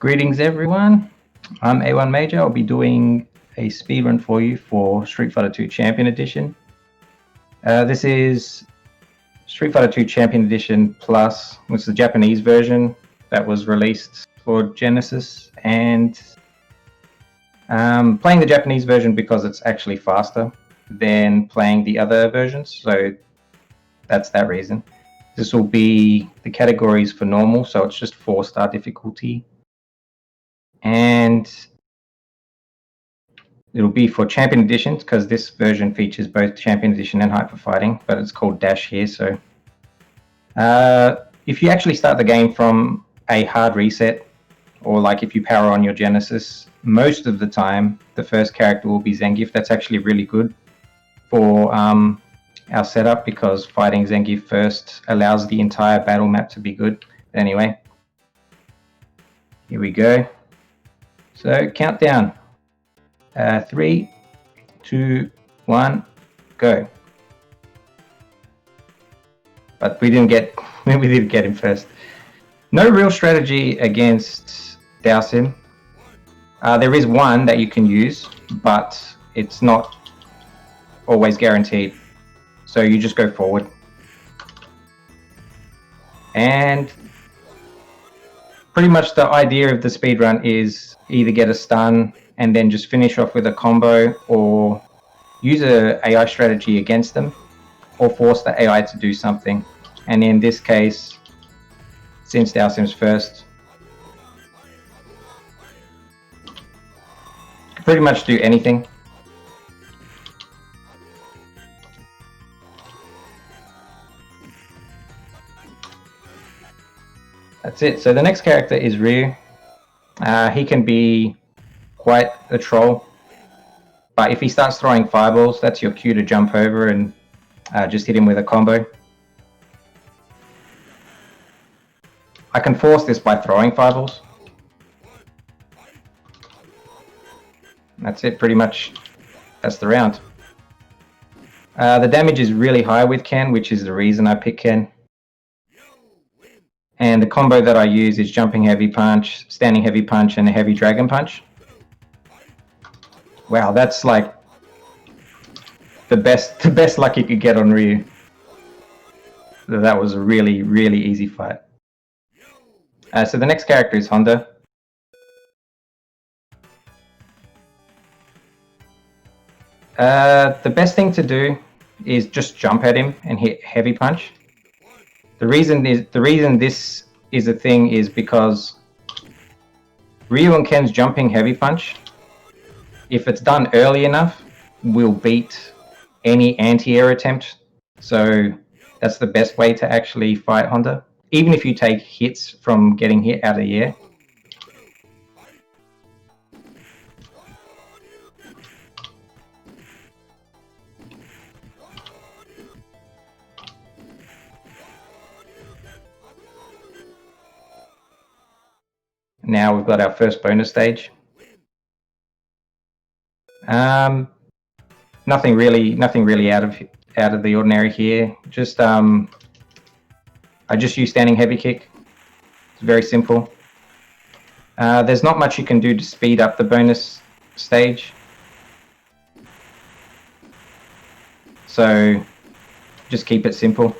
Greetings everyone, I'm a1major. I'll be doing a speedrun for you for Street Fighter 2 Champion Edition. This is Street Fighter 2 Champion Edition Plus, which is the Japanese version that was released for Genesis, and playing the Japanese version because it's actually faster than playing the other versions, so that's that reason. This will be the categories for normal, so it's just 4-star difficulty. And it'll be for Champion Edition because this version features both Champion Edition and Hyper Fighting, but it's called Dash here. So if you actually start the game from a hard reset, or like if you power on your Genesis, most of the time the first character will be Zangief. That's actually really good for our setup because fighting Zangief first allows the entire battle map to be good. Anyway, here we go. So countdown. 3, 2, 1, go. But we didn't get him first. No real strategy against Dowsim. There is one that you can use, but it's not always guaranteed. So you just go forward. And pretty much the idea of the speedrun is either get a stun and then just finish off with a combo, or use a AI strategy against them, or force the AI to do something. And in this case, since Dowsim's first, you can pretty much do anything. That's it. So the next character is Ryu. He can be quite a troll, but if he starts throwing fireballs, that's your cue to jump over and just hit him with a combo. I can force this by throwing fireballs. That's it, pretty much. That's the round. The damage is really high with Ken, which is the reason I pick Ken. And the combo that I use is jumping heavy punch, standing heavy punch, and a heavy dragon punch. Wow, that's like the best luck you could get on Ryu. That was a really, really easy fight. So the next character is Honda. The best thing to do is just jump at him and hit heavy punch. The reason this is a thing is because Ryu and Ken's jumping heavy punch, if it's done early enough, will beat any anti-air attempt. So that's the best way to actually fight Honda, even if you take hits from getting hit out of the air. Now we've got our first bonus stage. Nothing really out of the ordinary here. Just I just use standing heavy kick. It's very simple. There's not much you can do to speed up the bonus stage, so just keep it simple.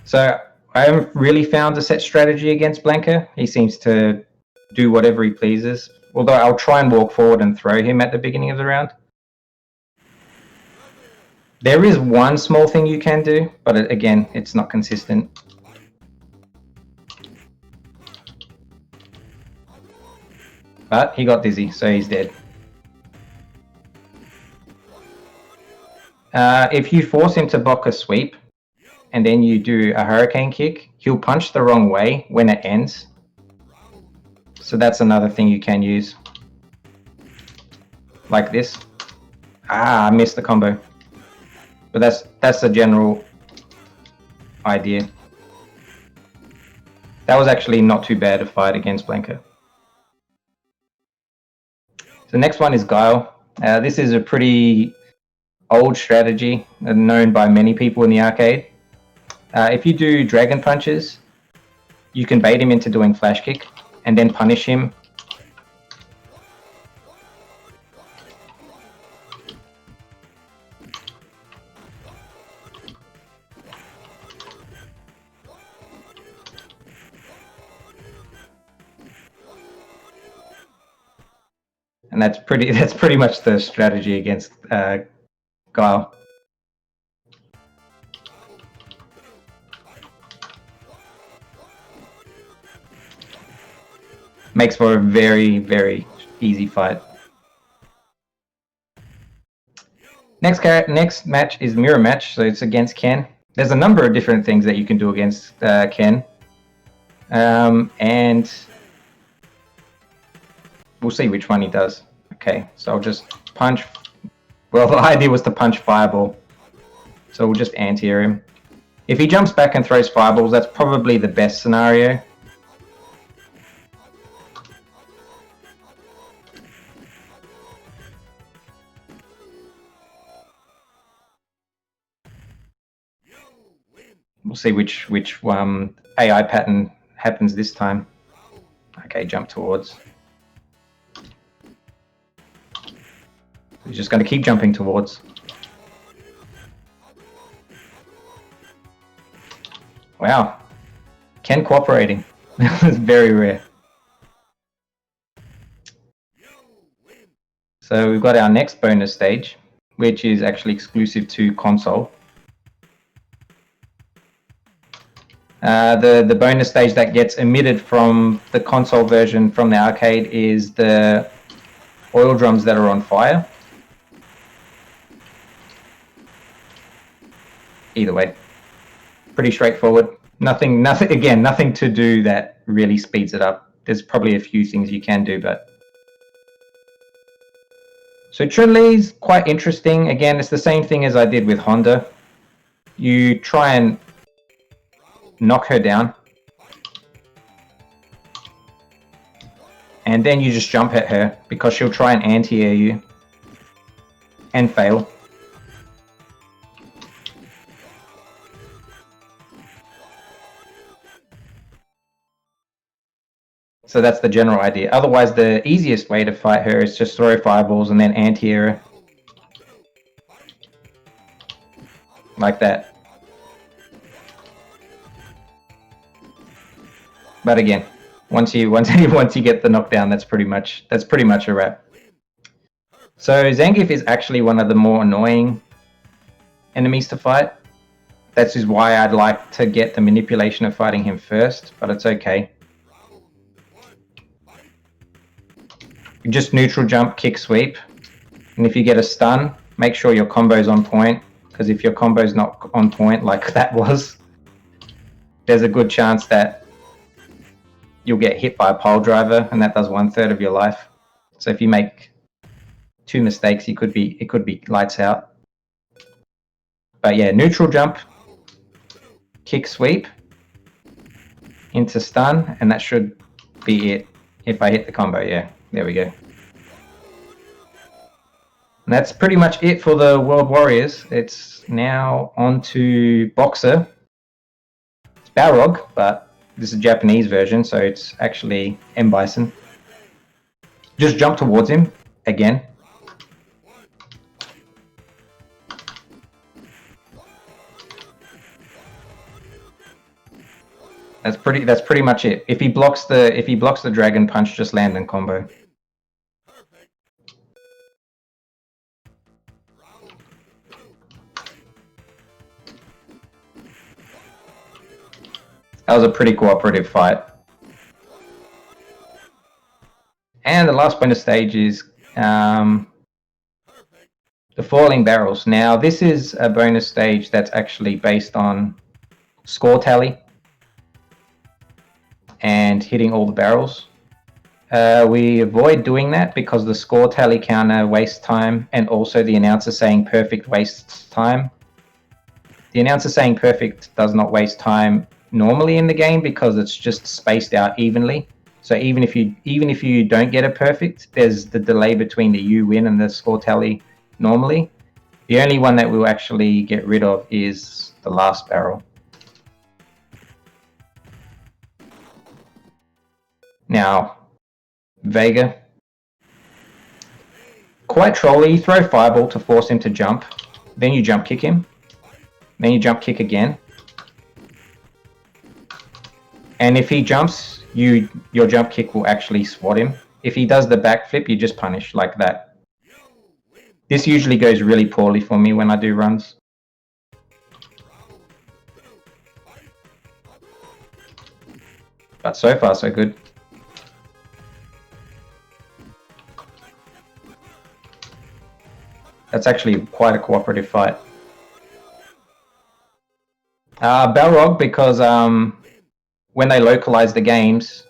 So I haven't really found a set strategy against Blanca. He seems to do whatever he pleases, although I'll try and walk forward and throw him at the beginning of the round. There is one small thing you can do, but again, it's not consistent. But he got dizzy, so he's dead. If you force him to block a sweep, and then you do a hurricane kick, he'll punch the wrong way when it ends. So that's another thing you can use. Like this. I missed the combo. But that's the general idea. That was actually not too bad to fight against Blanca. The next one is Guile. This is a pretty old strategy known by many people in the arcade. If you do dragon punches, you can bait him into doing flash kick and then punish him. And that's pretty much the strategy against Guile. Makes for a very, very easy fight. Next match is mirror match, so it's against Ken. There's a number of different things that you can do against Ken, and we'll see which one he does. Okay, so I'll just punch. Well, the idea was to punch Fireball, so we'll just anti-air him. If he jumps back and throws Fireballs, that's probably the best scenario. We'll see which AI pattern happens this time. Okay, jump towards. He's just going to keep jumping towards. Wow. Ken cooperating. It's very rare. So we've got our next bonus stage, which is actually exclusive to console. The bonus stage that gets omitted from the console version from the arcade is the oil drums that are on fire. Either way, pretty straightforward. Nothing to do that really speeds it up. There's probably a few things you can do, but so Chun-Li's quite interesting. Again, it's the same thing as I did with Honda. You try and knock her down, and then you just jump at her because she'll try and anti-air you and fail. So that's the general idea. Otherwise, the easiest way to fight her is just throw fireballs and then anti-air her. Like that. But again, once you get the knockdown, that's pretty much a wrap. So Zangief is actually one of the more annoying enemies to fight. That is why I'd like to get the manipulation of fighting him first, but it's okay. Just neutral jump, kick, sweep, and if you get a stun, make sure your combo's on point, because if your combo's not on point like that was, there's a good chance that you'll get hit by a pole driver, and that does 1/3 of your life. So if you make 2 mistakes, it could be lights out. But yeah, neutral jump, kick, sweep into stun, and that should be it. If I hit the combo, yeah. There we go. And that's pretty much it for the World Warriors. It's now on to Boxer. It's Balrog, but this is a Japanese version, so it's actually M. Bison. Just jump towards him again. That's pretty much it. If he blocks the dragon punch, just land and combo. That was a pretty cooperative fight. And the last bonus stage is the falling barrels. Now this is a bonus stage that's actually based on score tally and hitting all the barrels. We avoid doing that because the score tally counter wastes time, and also the announcer saying perfect wastes time. The announcer saying perfect does not waste time normally in the game because it's just spaced out evenly. So even if you don't get a perfect, there's the delay between the you win and the score tally normally. The only one that we'll actually get rid of is the last barrel. Now, Vega. Quite trolly. You throw Fireball to force him to jump. Then you jump kick him. Then you jump kick again. And if he jumps, your jump kick will actually swat him. If he does the backflip, you just punish like that. This usually goes really poorly for me when I do runs. But so far, so good. That's actually quite a cooperative fight. Balrog, because when they localized the games,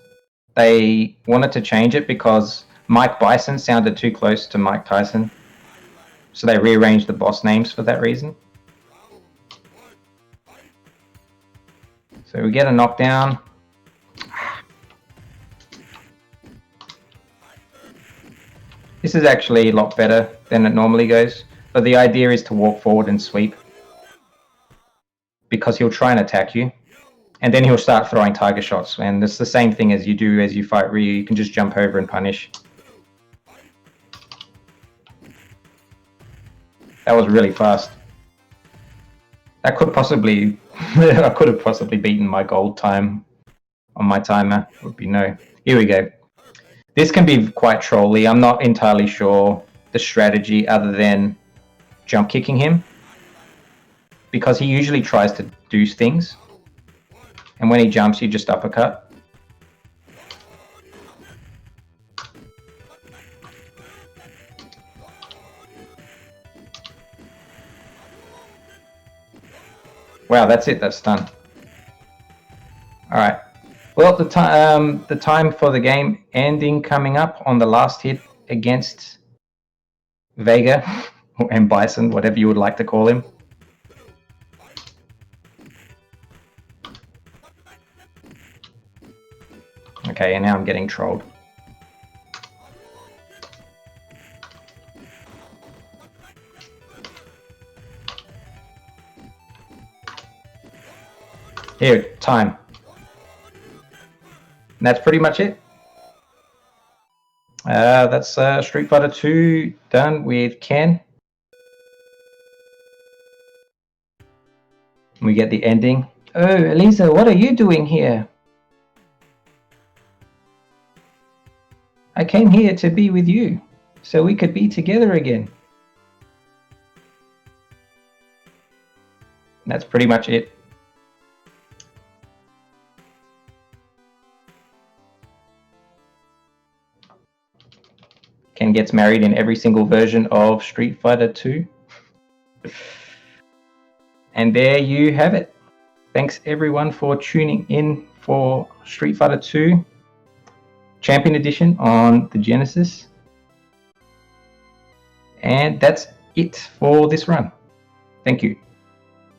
they wanted to change it because Mike Bison sounded too close to Mike Tyson. So they rearranged the boss names for that reason. So we get a knockdown. This is actually a lot better than it normally goes. But the idea is to walk forward and sweep, because he'll try and attack you. And then he'll start throwing tiger shots. And it's the same thing as you do as you fight Ryu. You can just jump over and punish. That was really fast. That could possibly... I could have possibly beaten my gold time on my timer. It would be no. Here we go. This can be quite trolly. I'm not entirely sure the strategy other than jump kicking him, because he usually tries to do things. And when he jumps, you just uppercut. Wow, that's it. That's done. All right. Well, the time for the game ending coming up on the last hit against Vega and Bison, whatever you would like to call him. Okay, and now I'm getting trolled. Here, time. And that's pretty much it. That's Street Fighter 2 done with Ken. We get the ending. Oh, Elisa, what are you doing here? I came here to be with you, so we could be together again. And that's pretty much it. Ken gets married in every single version of Street Fighter 2. And there you have it. Thanks everyone for tuning in for Street Fighter 2 Champion Edition on the Genesis. And that's it for this run. Thank you.